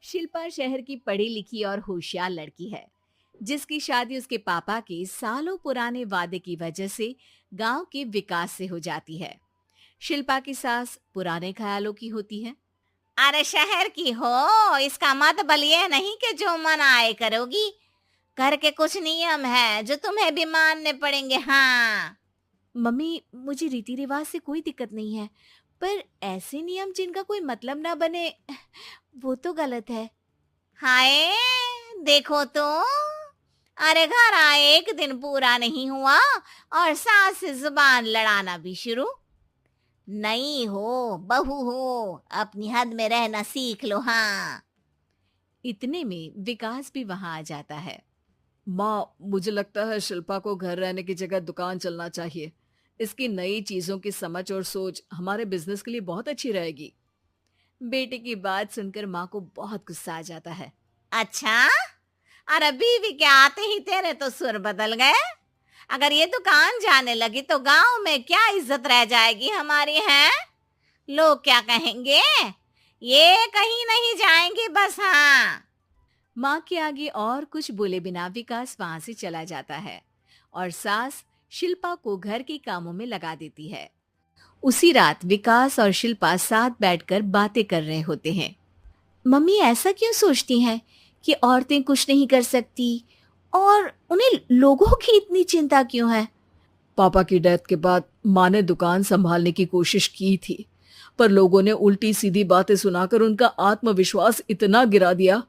शिल्पा शहर की पढ़ी लिखी और होशियार लड़की है, जिसकी शादी उसके पापा के सालों पुराने वादे की वजह से गांव के विकास से हो जाती है। शिल्पा की सास पुराने ख्यालों की होती है। अरे शहर की हो, इसका मतलब ये नहीं कि जो मन आए करोगी। घर के कुछ नियम है जो तुम्हें भी मानने पड़ेंगे। हाँ। मम्मी, मुझे रीति रिवाज से कोई दिक्कत नहीं है, पर ऐसे नियम जिनका कोई मतलब ना बने, वो तो गलत है। हाय, देखो तो। अरे घर आए एक दिन पूरा नहीं हुआ और सास से जुबान लड़ाना भी शुरू। नहीं हो, बहू हो, अपनी हद में रहना सीख लो। हाँ। इतने में विकास भी वहां आ जाता है। माँ, मुझे लगता है शिल्पा को घर रहने की जगह दुकान चलना चाहिए। इसकी नई चीजों की समझ और सोच हमारे बिजनेस के लिए बहुत अच्छी रहेगी। बेटे की बात सुनकर माँ को बहुत गुस्सा आ जाता है। अच्छा, अरे बीवी के आते ही तेरे तो सुर बदल गए। अगर ये दुकान जाने लगी तो गांव में क्या इज्जत रह जाएगी हमारी है? लोग क्या कहेंगे? ये कहीं नहीं जाएंगी बस। हाँ। माँ के आगे और कुछ बोले बिना विकास वहां से चला जाता है और सास शिल्पा को घर के कामों में लगा देती है। उसी रात विकास और शिल्पा साथ बैठकर बातें कर रहे होते हैं। मम्मी ऐसा क्यों सोचती हैं कि औरतें कुछ नहीं कर सकती, और उन्हें लोगों की इतनी चिंता क्यों है? पापा की डेथ के बाद माँ ने दुकान संभालने की कोशिश की थी, पर लोगों ने उल्टी सीधी बातें सुनाकर उनका आत्मविश्वास इतना गिरा दिया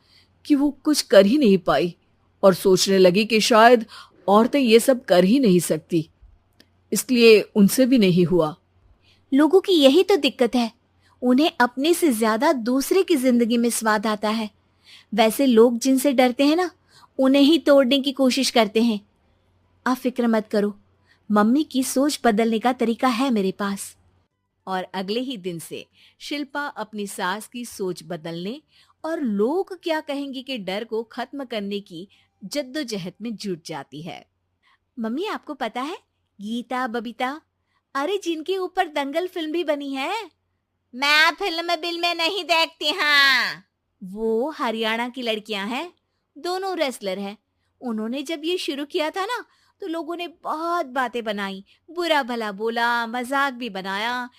कि वो कुछ कर ही नहीं पाई और सोचने लगी कि शायद औरतें ये सब कर ही नहीं सकती। इसलिए उनसे भी नहीं हुआ। लोगों की यही तो दिक्कत है, उन्हें अपने से ज्यादा दूसरे की जिंदगी में स्वाद आता है। वैसे लोग जिनसे डरते हैं ना, उन्हें ही तोड़ने की कोशिश करते हैं। आप फिक्र मत करो, मम्मी की सोच बदलने का तरीका है मेरे पास। और अगले ही दिन से शिल्पा अपनी सास की सोच बदलने और लोग क्या कहेंगे के डर को खत्म करने की जद्दोजहद में जुट जाती है। मम्मी, आपको पता है, गीता बबीता, अरे जिनके ऊपर दंगल फिल्म भी बनी है, मैं फिल्म बिल में नहीं देखती। हाँ। वो हरियाणा की लड़कियां हैं। दोनों रेसलर हैं। उन्होंने जब ये शुरू किया था ना, तो लोगों ने बहुत बातें बनाई, बुरा भला बोला, मजाक भी बनाया,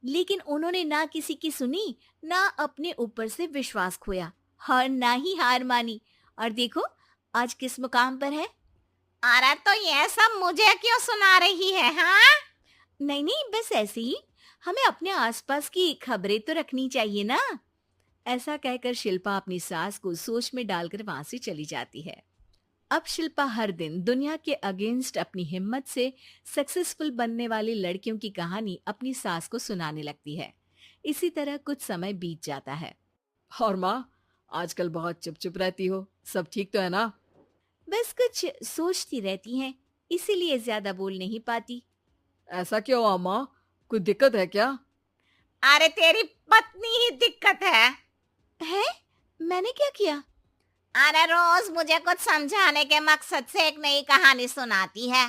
लेकिन उन्होंने ना किसी की सुनी, ना अपने ऊपर से विश्वास खोया और ना ही हार मानी। और देखो आज किस मुकाम पर है। अरे तो ये सब मुझे क्यों सुना रही है? हाँ। नहीं नहीं, बस ऐसे ही, हमें अपने आसपास की खबरें तो रखनी चाहिए ना। ऐसा कहकर शिल्पा अपनी सास को सोच में डालकर वहां से चली जाती है। अब शिल्पा हर दिन दुनिया के अगेंस्ट अपनी हिम्मत से सक्सेसफुल बनने वाली लड़कियों की कहानी अपनी सास को सुनाने लगती है। इसी तरह कुछ समय बीत जाता है। और माँ, आजकल बहुत चुप चुप रहती हो, सब ठीक तो है ना? बस कुछ सोचती रहती हैं, इसीलिए ज्यादा बोल नहीं पाती। ऐसा क्यों हुआ माँ? कोई दिक्कत है क्या? अरे तेरी पत्नी ही दिक्कत है। है? मैंने क्या किया? अरे रोज मुझे कुछ समझाने के मकसद से एक नई कहानी सुनाती है,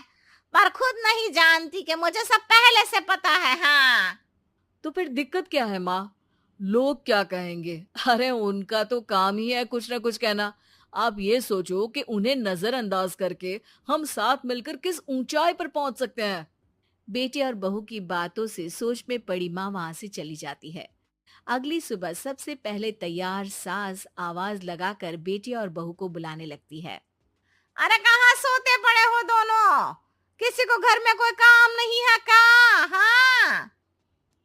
पर खुद नहीं जानती कि मुझे सब पहले से पता है। हाँ। तो फिर दिक्कत क्या है माँ? लोग क्या कहेंगे? अरे उनका तो काम ही है कुछ ना कुछ कहना। आप ये सोचो कि उन्हें नजरअंदाज करके हम साथ मिलकर किस ऊंचाई पर पहुंच सकते हैं। बेटे और बहू की बातों से सोच में पड़ी माँ वहां से चली जाती है। अगली सुबह सबसे पहले तैयार सास आवाज लगाकर बेटे और बहू को बुलाने लगती है। अरे कहाँ सोते पड़े हो दोनों? किसी को घर में कोई काम नहीं है क्या? हाँ।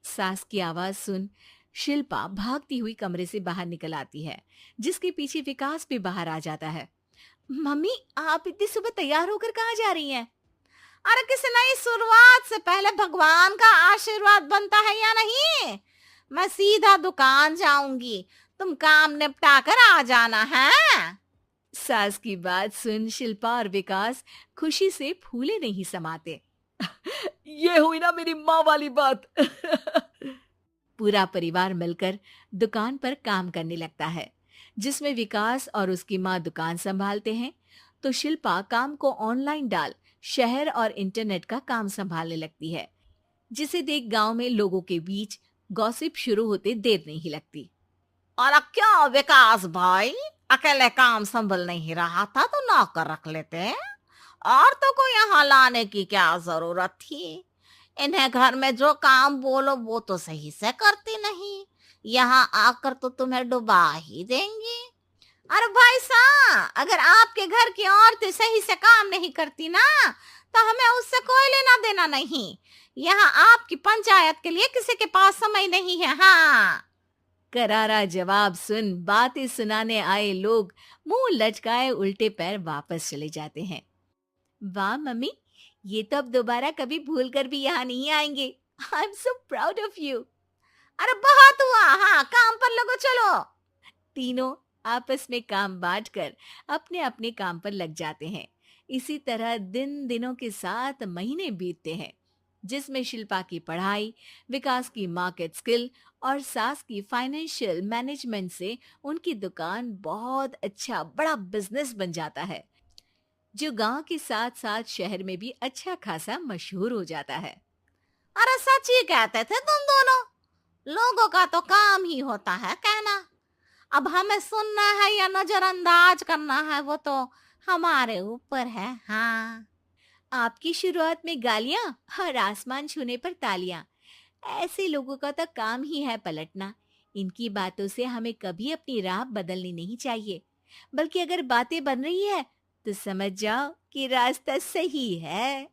सास की आवाज सुन शिल्पा भागती हुई कमरे से बाहर निकल आती है, जिसके पीछे विकास भी बाहर आ जाता है। मम्मी, आप इतनी सुबह तैयार होकर कहाँ जा रही हैं? अरे किसी नई शुरुआत से पहले भगवान का आशीर्वाद बनता है या नहीं? मैं सीधा दुकान जाऊंगी, तुम काम निपटा कर आ जाना है। सास की बात सुन शिल्पा और विकास खुशी से फूले नहीं समाते। ये हुई ना मेरी माँ वाली बात। पूरा परिवार मिलकर दुकान पर काम करने लगता है, जिसमें विकास और उसकी माँ दुकान संभालते हैं, तो शिल्पा काम को ऑनलाइन डाल शहर और इंटरनेट का काम संभालने लगती है, जिसे देख गांव में लोगों के बीच गॉसिप शुरू होते देर नहीं लगती। और क्या विकास भाई, अकेले काम संभल नहीं रहा था तो नौकर रख लेते, और तो को यहाँ लाने की क्या जरूरत थी। इन्हें घर में जो काम बोलो वो तो सही से करती नहीं, यहाँ आकर तो तुम्हें डुबा ही देंगी। अरे भाई साहब, अगर आपके घर की औरतें सही से काम नहीं करती ना, तो हमें उससे कोई लेना देना नहीं। यहाँ आपकी पंचायत के लिए किसी के पास समय नहीं है। हाँ, करारा जवाब सुन बातें सुनाने आए लोग मुंह लटकाए उल्टे पैर वापस चले जाते हैं। वाह मम्मी, ये तो अब दोबारा कभी भूल कर भी यहाँ नहीं आएंगे। I am so proud of you. अरे बहुत हुआ, हाँ काम पर लगो चलो। तीनों आपस में काम बांटकर अपने अपने काम पर लग जाते हैं। इसी तरह दिनों के साथ महीने बीतते हैं, जिसमें शिल्पा की पढ़ाई, विकास की मार्केट स्किल और सास की फाइनेंशियल मैनेजमेंट से उनकी दुकान बहुत अच्छा बड़ा बिजनेस बन जाता है, जो गांव के साथ साथ शहर में भी अच्छा खासा मशहूर हो जाता है। अरे सच ही कहते थे तुम दोनों, लोगों का तो काम ही होता है कहना। अब हमें सुनना है या नजरअंदाज करना है वो तो हमारे ऊपर है। हाँ, आपकी शुरुआत में गालियां और आसमान छूने पर तालियां, ऐसे लोगों का तो काम ही है पलटना। इनकी बातों से हमें कभी अपनी राह बदलनी नहीं चाहिए, बल्कि अगर बातें बन रही है तो समझ जाओ कि रास्ता सही है।